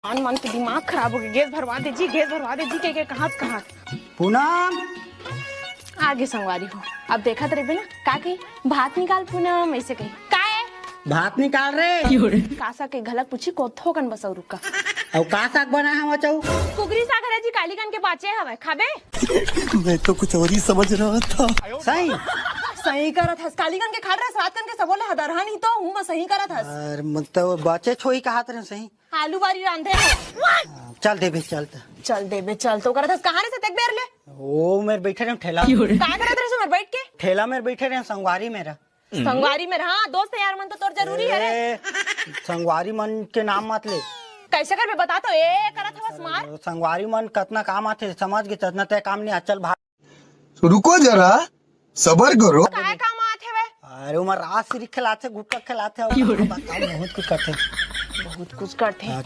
मन तो दिमाग खराब हो गया। गैस भरवा दीजिए, गैस भरवा दीजिए। के कहाँ कहाँ पूनम आगे संगवारी हो। अब देखा तो रहे ना का कही भात निकाल पूनम ऐसे कही का है भात निकाल रे कासा के घलक पूछी कोथो कन बसौ रुका और का साग बना है चौ कुगरी सागर है जी कालीगन के बाचे हवे खाबे। मैं तो कुछ और ही समझ रहा था। सही सही करत हस कालीगन के खा रहे रात कन के सबोले हदरहा नहीं तो हूं मैं सही करत हस। और मतलब बचे छोई कहा तरह सही आलू बारी रांधे है। चल दे बे चल बे चल तो करत हस कहां से तक बेर ले ओ मेरे बैठे रहे ठेला का करत रहे सुमर बैठ के ठेला मेरे बैठे रहे संगवारी मेरा संगवारी में हां दोस्त यार मन तो तोर जरूरी है रे। ए, संगवारी मन के नाम मत ले। कैसे कर बे बता तो ए करत हवस मार संगवारी मन कतना काम आते समझ के तना तय काम नहीं चल भाग रुको जरा सबर करो। काय काम आत है वे अरे उमर रात से खिलाते गुटका खिलाते और बताओ बहुत कुछ करते बहुत कुछ करते हैं।